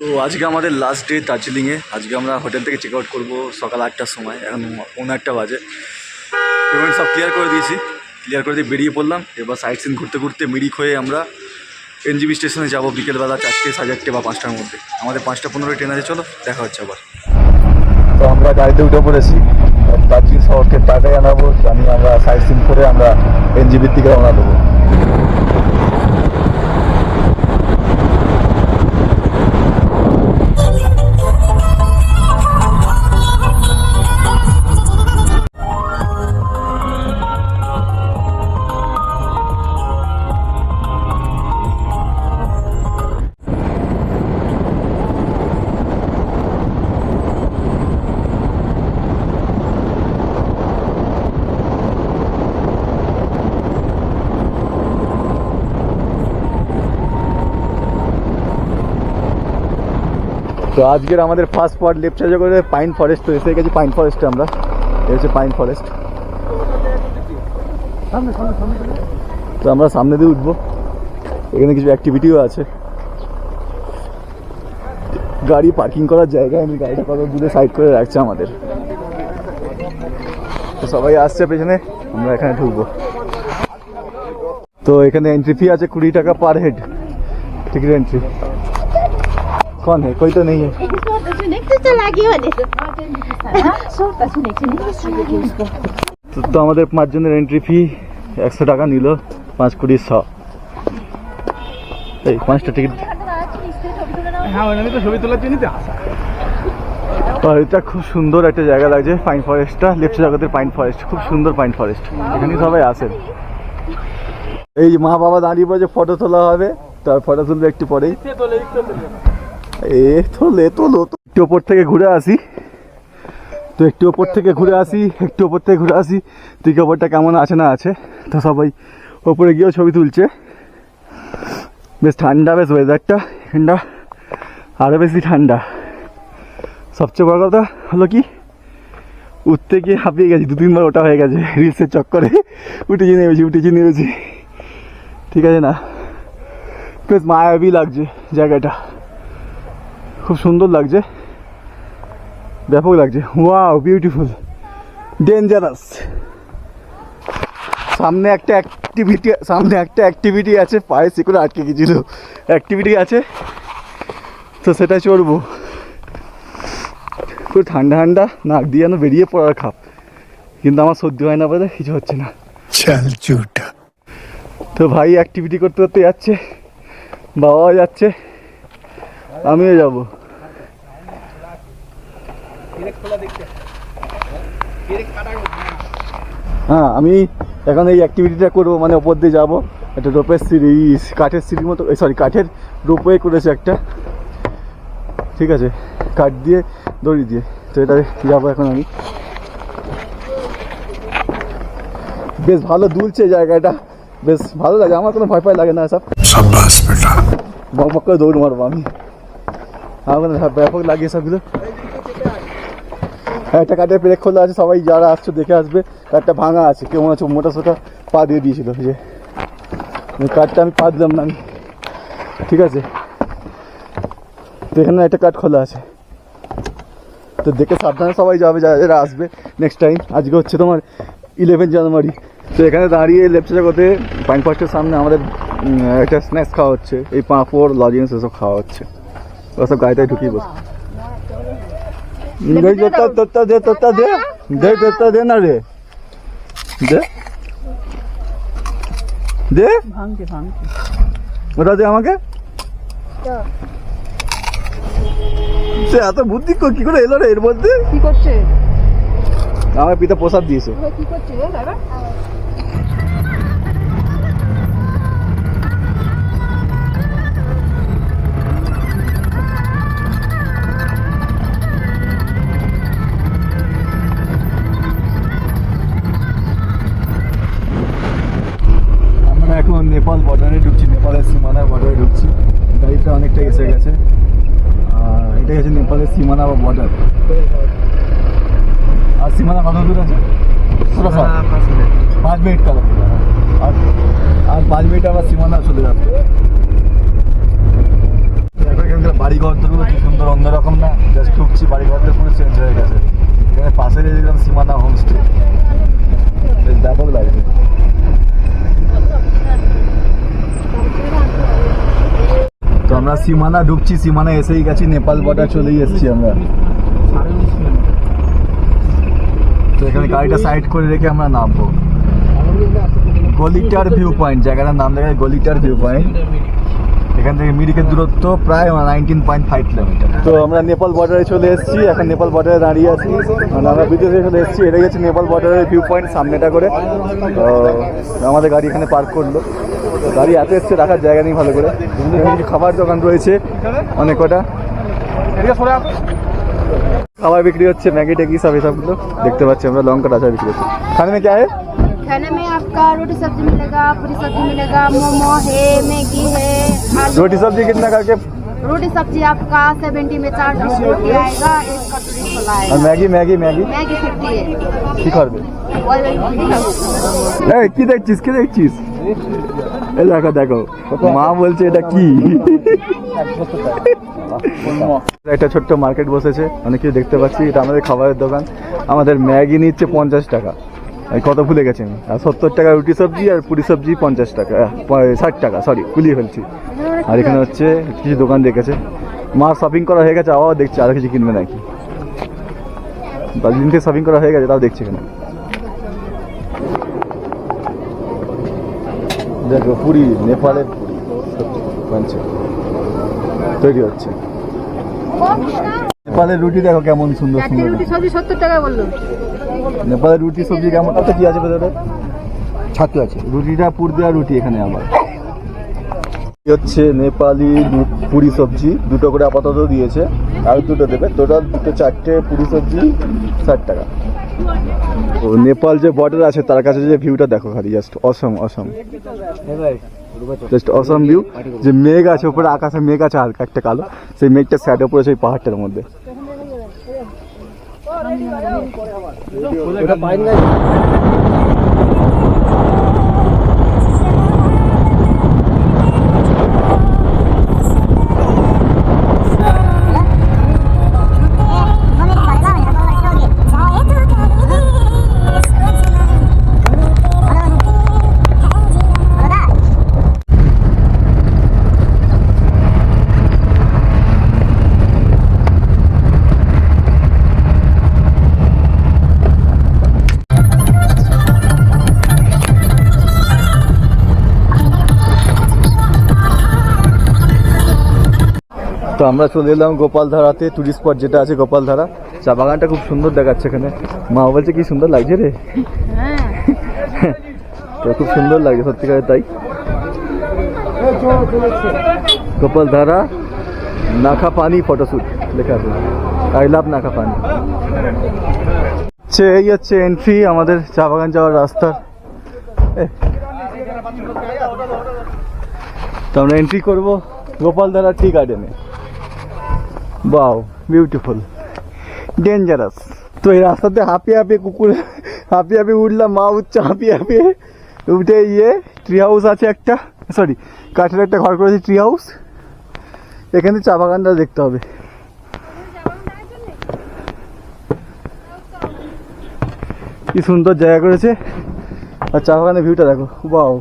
তো আজকে আমাদের লাস্ট ডে দার্জিলিংয়ে। আজকে আমরা হোটেল থেকে চেক আউট করবো সকাল 8টার সময়, এখন 1:15 বাজে। পেমেন্ট সব ক্লিয়ার করে দিয়েছি, ক্লিয়ার করে দিয়ে বেরিয়ে পড়লাম। এবার সাইট সিন ঘুরতে ঘুরতে মিরিক হয়ে আমরা এনজিবি স্টেশনে যাবো বিকেলবেলা 4টে, 4:30 বা 5টার মধ্যে। আমাদের 5:15 ট্রেন আছে, চলো দেখা হচ্ছে আবার। তো আমরা গাড়িতে উঠে পড়েছি, দার্জিলিং শহরকে টাটায় আনাবো, জানিয়ে আমরা সাইট সিন করে আমরা এনজিবির দিকে রওনা দেবো। তো আজকের আমাদের ফার্স্ট স্পট লেফট সাইডে করে পাইন ফরেস্ট। তো এসে গেছি পাইন ফরেস্টে আমরা, এই হচ্ছে পাইন ফরেস্ট। তো আমরা সামনে দিয়ে উঠবো, এখানে কিছু অ্যাক্টিভিটিও আছে। গাড়ি পার্কিং করার জায়গায় আমি গাড়িটা কত দূরে সাইড করে রাখছে আমাদের। তো সবাই আসছে পেছনে, আমরা এখানে ঢুকবো। তো এখানে এন্ট্রি ফি আছে 20 টাকা পার হেড, টিকিট এন্ট্রি। कौन है? कोई तो नहीं है। তো আমাদের 5 জনের এন্ট্রি ফি 100 টাকা নিল, 5 কোটি 100। এই 5টা টিকিট। ছবি তোলার জন্য এটা খুব সুন্দর একটা জায়গা লাগছে, পাইন ফরেস্টটা। লেফট জগতের পাইন ফরেস্ট, খুব সুন্দর পাইন ফরেস্ট, এখানে সবাই আসেন। এই মা বাবা দাঁড়িয়ে পড়ে ফটো তোলা হবে, তার ফটো তুলবে একটু পরেই। একটু ওপর থেকে ঘুরে আসি, একটু ওপর থেকে ঘুরে আসি দিকে ওপরটা কেমন আছে না আছে। তো সবাই ওপরে গিয়েও ছবি তুলছে। বেশ ঠান্ডা, বেশ ওয়েদারটা ঠান্ডা, আরও বেশি ঠান্ডা। সবচেয়ে বড় কথা হলো কি, উঠতে গিয়ে হাঁপিয়ে গেছি, 2-3 বার ওটা হয়ে গেছে রিলসের চক্করে। উঠেছি নেমেছি। ঠিক আছে না, বেশ মায়াবী লাগছে জায়গাটা, খুব সুন্দর লাগছে, ব্যাপক লাগছে। Wow, beautiful, dangerous. সামনে একটা অ্যাক্টিভিটি আছে, পায়ে শিকড়ে আটকে গেছিল, অ্যাক্টিভিটি আছে, তো সেটা চড়বো। খুব ঠান্ডা নাক দিয়ে যেন বেরিয়ে পড়ার খাপ, কিন্তু আমার সহ্য হয় না বলে কিছু হচ্ছে না। তো ভাই অ্যাক্টিভিটি করতে করতে যাচ্ছে, বাবাও যাচ্ছে, আমিও যাবো। হ্যাঁ, আমি এখন এই অ্যাক্টিভিটিটা করবো, মানে ওপর দিয়ে যাবো। একটা রোপের সিঁড়ি, কাঠের সিঁড়ির মতো, কাঠের রোপওয়ে করেছে একটা, ঠিক আছে, কাঠ দিয়ে দড়ি দিয়ে। তো এটা যাবো এখন আমি। বেশ ভালো দুলছে জায়গাটা, বেশ ভালো লাগে, আমার কোনো ভয় লাগে না সব। বক করে দৌড় মারবো আমি, আমার কোনো ব্যাপক লাগে সবগুলো। একটা কাঠের ব্রেক খোলা আছে, সবাই যারা আসছো দেখে আসবে। কাঠটা ভাঙা আছে, কেউ মনে হচ্ছে মোটা সোটা পা দিয়ে দিয়েছিল, যে কাঠটা আমি পা দিলাম না আমি, ঠিক আছে। তো এখানে একটা কাঠ খোলা আছে, তো দেখে সাবধানে সবাই যাবে যারা যারা আসবে নেক্সট টাইম। আজকে হচ্ছে তোমার 11 জানুয়ারি। তো এখানে দাঁড়িয়ে লেফট জগতে পাইন ফরেস্টের সামনে আমাদের একটা স্ন্যাক্স খাওয়া হচ্ছে, এই পাঁপড় লজেন্স এসব খাওয়া হচ্ছে। ওসব গাড়িটায় ঢুকিয়ে বসে দে না রে, দে ওটা দে আমাকে। সে এত বুদ্ধি কি করে এলো রে এর মধ্যে? কি করছে? আমার পিতা প্রসাদ দিয়েছে। কি করছে দাদা? এখন নেপাল বর্ডারে ঢুকছি, নেপালের সীমানার বর্ডারে ঢুকছি। গাড়িটা অনেকটা এসে গেছে, আর এটা হচ্ছে নেপালের সীমানা বা বর্ডার। আর সীমানা কত দূর আছে? 5 মিনিট का लगेगा, আর 5 মিনিট আবার সীমানা চলে যাবে। এখানকার বাড়িঘর তো কি সুন্দর, অন্যরকম না? জাস্ট ঢুকছি, বাড়িঘরটা পুরো চেঞ্জ হয়ে গেছে। এখানে পাশে দেখলাম সীমানা হোমস্টে, বেশ ব্যাপক লাগছে। তো আমরা সীমানা ঢুকছি, সীমানা এসেই গেছি, নেপাল বর্ডার চলেই এসেছি আমরা। তো এখানে গাড়িটা সাইড করে রেখে আমরা নামবো। গলিটার ভিউ পয়েন্ট, জায়গাটার নাম দেখা যায় গলিটার ভিউ পয়েন্ট। এখান থেকে মিরিকের দূরত্ব প্রায় 19.5 কিলোমিটার। তো আমরা নেপাল বর্ডারে চলে এসেছি, এখন নেপাল বর্ডারে দাঁড়িয়ে আছি। মানে আমরা বিদেশে চলে এসেছি, এটা গেছে নেপাল বর্ডারের ভিউ পয়েন্ট, সামনেটা করে। আমাদের গাড়ি এখানে পার্ক করলো। গাড়ি এত এসছে, রাখার জায়গা নেই ভালো করে। এখানে খাবার দোকান রয়েছে অনেক কটা, খাবার বিক্রি হচ্ছে, ম্যাগি ট্যাগি সব এসবগুলো দেখতে পাচ্ছি আমরা। লঙ্কা টাচা বিক্রি হচ্ছে। খানে में क्या है? खाने में आपका रोटी सब्जी मिलेगा, पूरी सब्जी मिलेगा, मोमो है, मैगी है, रोटी सब्जी कितना करके? रोटी सब्जी आपका 70 में 4 डिश रोटी आएगा, एक कटोरी छोला और आएगा। मैगी मैगी मैगी मैगी 50 है। কি করবে? এই কি দেখছিস, কি দেখছিস? এই দেখো দেখো, মা বলছে এটা কি। একটা ছোট্ট মার্কেট বসেছে, অনেক কিছু দেখতে পাচ্ছি। এটা আমাদের খাবারের দোকান। আমাদের ম্যাগি নিচ্ছে 50 টাকা, কত ভুলে গেছি আমি। আর 70 টাকা রুটি সবজি, আর পুরি সবজি 50 টাকা, 60 টাকা, সরি গুলিয়ে ফেলছি। আর এখানে হচ্ছে কিছু দোকান দেখেছে। মা শপিং করা হয়ে গেছে, আবার দেখছে আর কিছু কিনবে নাকি। দার্জিলিং থেকে শপিং করা হয়ে গেছে, তাও দেখছে এখানে। দেখো পুরি, নেপালের পুরি বানছে, তৈরি হচ্ছে। নেপালের রুটি দেখো কেমন সুন্দর সুন্দর। রুটি সবজি 70 টাকা বললো। নেপালের রুটি সবজি কেমন? কত কি আছে ভেতরে? ছাতু আছে, রুটিটা পুর দেওয়া রুটি। এখানে আবার হচ্ছে নেপালি পুরি সবজি, দুটো করে আপাতত দিয়েছে, আর দুটো দেবে। টোটাল দুটো 4টে পুরি সবজি 60 টাকা। ও নেপাল যে বর্ডার আছে তার কাছে যে ভিউটা দেখো, খালি জাস্ট অসম অসম, জাস্ট অসম ভিউ। যে মেঘ আছে উপরে, আকাশে মেঘ আছে হালকা একটা কালো, সেই মেঘটা স্যাডে পড়েছে ওই পাহাড়টার মধ্যে। তো আমরা চলে এলাম গোপালধারাতে, টুরিস্ট স্পট যেটা আছে গোপালধারা। চা বাগানটা খুব সুন্দর দেখাচ্ছে এখানে। মা বলছে কি সুন্দর লাগছে রে। তো খুব সুন্দর লাগছে সত্যিকারে তাই। গোপালধারা নাখা পানি ফটোশ্যুট লেখা আছে, আই লাভ নাখা পানি। এই হচ্ছে এন্ট্রি আমাদের চা বাগান যাওয়ার রাস্তা। তো আমরা এন্ট্রি করবো গোপালধারা টি গার্ডেনে। বাও বিউটিফুল, ডেঞ্জারাস। তো এই রাস্তাতে হাঁপিয়ে হাঁপিয়ে কুকুর হাঁপিয়ে হাঁপিয়ে উঠলাম, মা উঠছে হাঁপিয়ে হাঁপিয়ে উঠে। ট্রি হাউস আছে একটা, সরি কাঠের একটা ঘর করেছি, ট্রি হাউস। এখানে চা বাগানটা দেখতে হবে। কি সুন্দর জায়গা করেছে, আর চা বাগানের ভিউটা দেখো, বাও।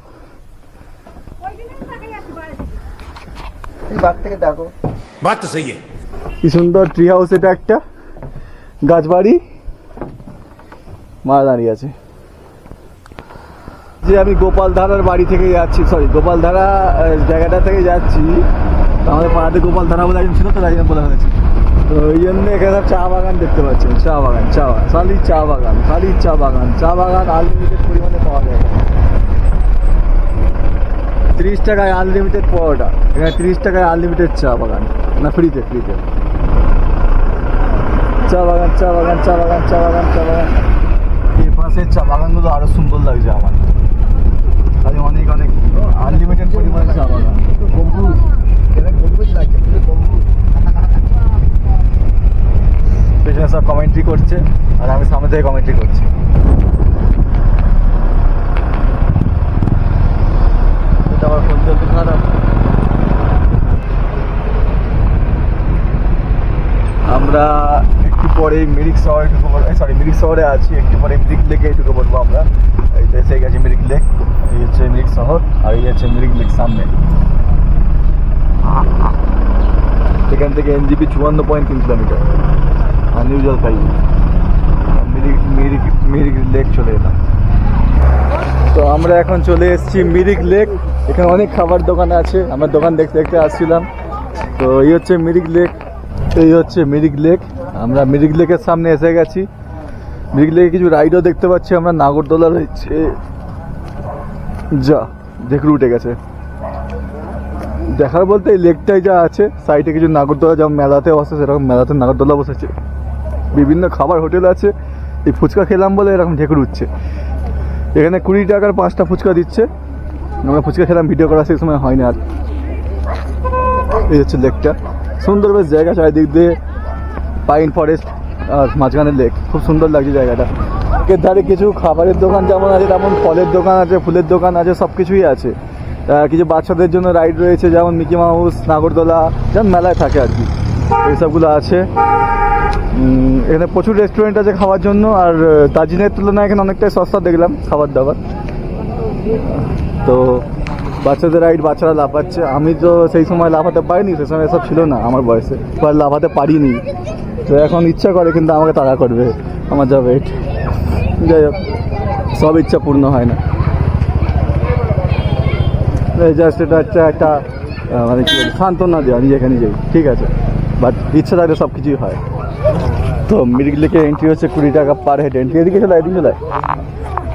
থেকে দেখো, বাত তো সহি। কি সুন্দর ট্রি হাউস, এটা একটা গাছবাড়ি, মা দাঁড়িয়ে আছে। যে আমি গোপালধারার বাড়ি থেকে যাচ্ছি, সরি গোপালধারা জায়গাটা থেকে যাচ্ছি। আমাদের পাড়াতে গোপালধারা বলে একজন ছিল, তো তাই জন্য বলা হয়েছে। তো ওই জন্য এখানে চা বাগান দেখতে পাচ্ছেন, চা বাগান, চা বাগান, খালি চা বাগান, খালি চা বাগান। চা বাগান আনলিমিটেড পরিমাণে পাওয়া যায়। 30 টাকায় আনলিমিটেড পরোটা, এখানে 30 টাকায় আনলিমিটেড চা বাগান, না ফ্রিতে, ফ্রিতে চা বাগান, চা বাগান, চা বাগান, চা বাগান, চা বাগান। এই পাশের চা বাগানগুলো আরো সুন্দর লাগছে আমার, খালি অনেক অনেক আনলিমিটেড পরিমাণে চা বাগান। পেছনে সব কমেন্ট্রি করছে, আর আমি সামনে থেকে কমেন্ট্রি করছি। এটা আমার ফোন চলতে খারাপ। আমরা একটু পরে মিরিক শহরে ঢুকে পড়বো, সরি মিরিক শহরে আছি, একটু পরে মিরিক লেকে ঢুকে পড়বো আমরা। এই তো এসে গেছে মিরিক লেক, এই হচ্ছে মিরিক শহর আর এই হচ্ছে মিরিক লেক সামনে। এখান থেকে এনজিপি 54.3 কিলোমিটার আর নিউ জলপাইগুড়ি। মিরিক মিরিক মিরিক লেক চলে এলাম। তো আমরা এখন চলে এসেছি মিরিক লেক। এখানে অনেক খাবার দোকান আছে, আমরা দোকান দেখতে দেখতে আসছিলাম। তো এই হচ্ছে মিরিক লেক, এই হচ্ছে মিরিক লেক। আমরা মিরিক লেকের সামনে এসে গেছি। মিরিক লেকে কিছু রাইডও দেখতে পাচ্ছি আমরা, নাগরদোলা রয়েছে, যা দেখে উঠে গেছে। দেখার বলতে এই লেকটাই যা আছে, সাইডে কিছু নাগরদোলা যেমন মেলাতে বসে সেরকম মেলাতে নাগরদোলা বসেছে, বিভিন্ন খাবার হোটেল আছে। এই ফুচকা খেলাম বলে এরকম ঢেকুর উঠছে। এখানে 20 টাকার 5টা ফুচকা দিচ্ছে। আমরা ফুচকা খেলাম, ভিডিও করা সেই সময় হয় না আর। এই হচ্ছে লেকটা, সুন্দর বেশ জায়গা, চারিদিক দিয়ে পাইন ফরেস্ট আর মাঝখানে লেক, খুব সুন্দর লাগছে জায়গাটা। এর ধারে কিছু খাবারের দোকান যেমন আছে তেমন ফলের দোকান আছে, ফুলের দোকান আছে, সব কিছুই আছে। কিছু বাচ্চাদের জন্য রাইড রয়েছে যেমন মিকি মাউস, নাগরদোলা, যেমন মেলায় থাকে আর কি, এইসবগুলো আছে। এখানে প্রচুর রেস্টুরেন্ট আছে খাওয়ার জন্য, আর দার্জিলিংয়ের তুলনায় এখানে অনেকটাই সস্তা দেখলাম খাবার দাবার। তো বাচ্চাদের রাইড, বাচ্চারা লাফাচ্ছে। আমি তো সেই সময় লাফাতে পারিনি, সেই সময় এসব ছিল না আমার বয়সে, আর লাফাতে পারিনি। তো এখন ইচ্ছা করে কিন্তু আমাকে তাড়া করবে, আমার যা ওয়েট। যাই হোক, সব ইচ্ছা পূর্ণ হয় না। জাস্ট এটা হচ্ছে একটা মানে কি বলবো, সান্ত্বনা দেওয়া নিজেকে নিজেই, ঠিক আছে। বাট ইচ্ছা থাকলে সব কিছুই হয়। তো মিরিক লেকে এন্ট্রি হচ্ছে 20 টাকা পার হেড এন্ট্রি। এদিকে চলে, এদিকে চলে,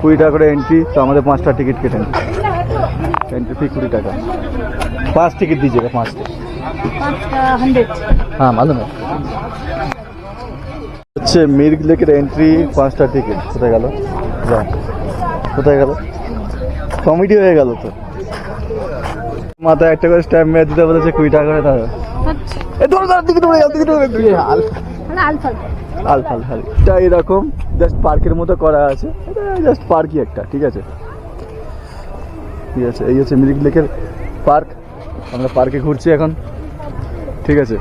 20 টাকা করে এন্ট্রি। তো আমাদের 5টা টিকিট কেটে এন্ট্রি ফি 20 টাকা। 5 টিকিট দিয়েছে, 5টা 100। হ্যাঁ মালুম হচ্ছে মিরিক লেকের এন্ট্রি 5টা টিকিট। কোথায় গেল, যা কোথায় গেল, কমেডি হয়ে গেল তো। মাথায় একটা করে স্ট্যাম্প মেরে দিতে বলেছে 20 টাকা করে। তাহলে আলফাল এরকম জাস্ট পার্কের মতো করা আছে, এটা জাস্ট পার্কই একটা, ঠিক আছে। ঠিক আছে, এই হচ্ছে মিরিক লেকের পার্ক। আমরা পার্কে ঘুরছি এখন, ঠিক আছে।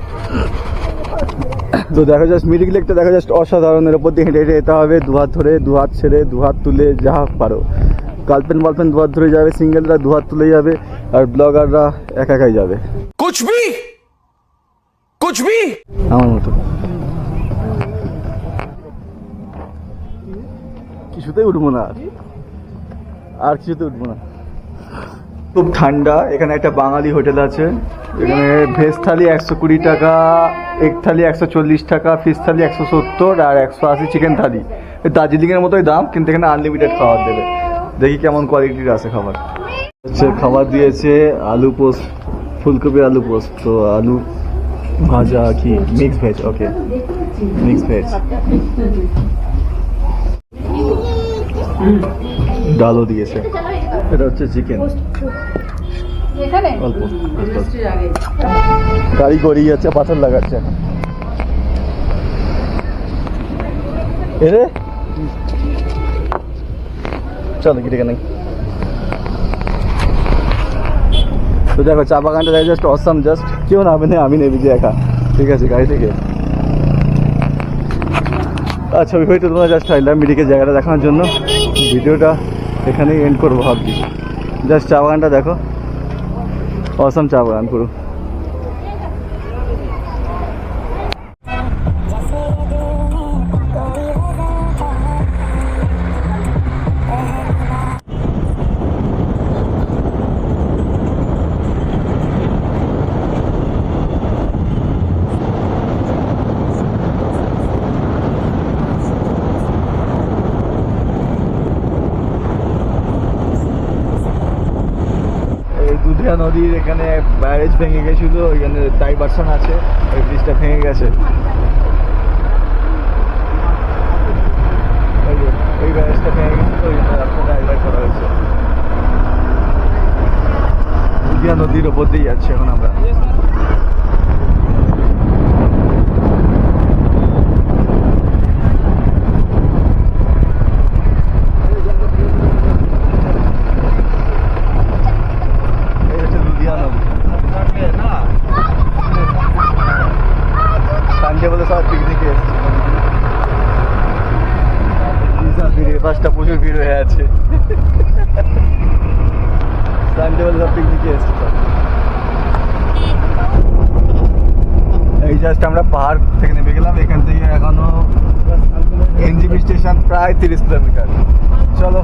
তো দেখো জাস্ট মিরিক লেকটা দেখো, জাস্ট অসাধারণের ওপর দিয়ে হেঁটে হেঁটে যেতে হবে, 2 হাত ধরে, 2 হাত ছেড়ে, 2 হাত তুলে, যা পারো। গার্লফ্রেন্ড 2 হাত ধরে যাবে, সিঙ্গেলরা 2 হাত তুলে যাবে, আর ব্লগাররা একাই যাবে। কুছ ভি আমার মতো কিছুতেই উঠবো না, আর কিছুতে উঠবো না। খুব ঠান্ডা। এখানে একটা বাঙালি হোটেল আছে, এখানে ভেজ থালি 120 টাকা, এগ থালি 140 টাকা, ফিশ থালি 170 আর 180 চিকেন থালি। দার্জিলিংয়ের মতোই দাম, কিন্তু এখানে আনলিমিটেড খাবার দেবে। দেখি কেমন কোয়ালিটির আছে খাবার। হচ্ছে খাবার দিয়েছে আলু পোস্ট, ফুলকপি আলু পোস্ট, তো আলু ভাজা কি মিক্স ভেজ, ওকে মিক্স ভেজ, ডালও দিয়েছে। এটা হচ্ছে চিকেন, অল্প গাড়ি গড়িয়ে যাচ্ছে, পাথর লাগাচ্ছে এরে। চলো গিয়ে নেই। তো দেখো চা বাগানটা দেখো, জাস্ট অসাম, জাস্ট কেউ নামে নেই, আমি নেবি যে একা, ঠিক আছে, গাড়ি থেকে। আচ্ছা ওই হয়তো তোমরা জাস্ট আইলাম মিরিকের জায়গাটা দেখানোর জন্য। ভিডিওটা এখানেই এন্ড করবো ভাবছি। জাস্ট চা বাগানটা দেখো, অসাম চা বাগান পুরো। দুধিয়া নদীর এখানে ব্যারেজ ভেঙে গেছিল, ওইখানে ডাইভারশন আছে, ওই ব্রিজটা ভেঙে গেছে। ওই ব্যারেজটা ভেঙে গেছিল, ওই জন্য রাস্তা ডাইভার্ট করা হয়েছে। দুধিয়া নদীর ওপর দিয়ে যাচ্ছি এখন আমরা। সানডে বলে সব পিকনিকে এসছে। বিশাল ভিড়, এই বাসটা প্রচুর ভিড় হয়ে আছে। সানডে বলে সব পিকনিকে এসছে সব। এই জাস্ট আমরা পাহাড় থেকে নেমে গেলাম, এখান থেকে এখনো এনজিবি স্টেশন প্রায় 30 কিলোমিটার। চলো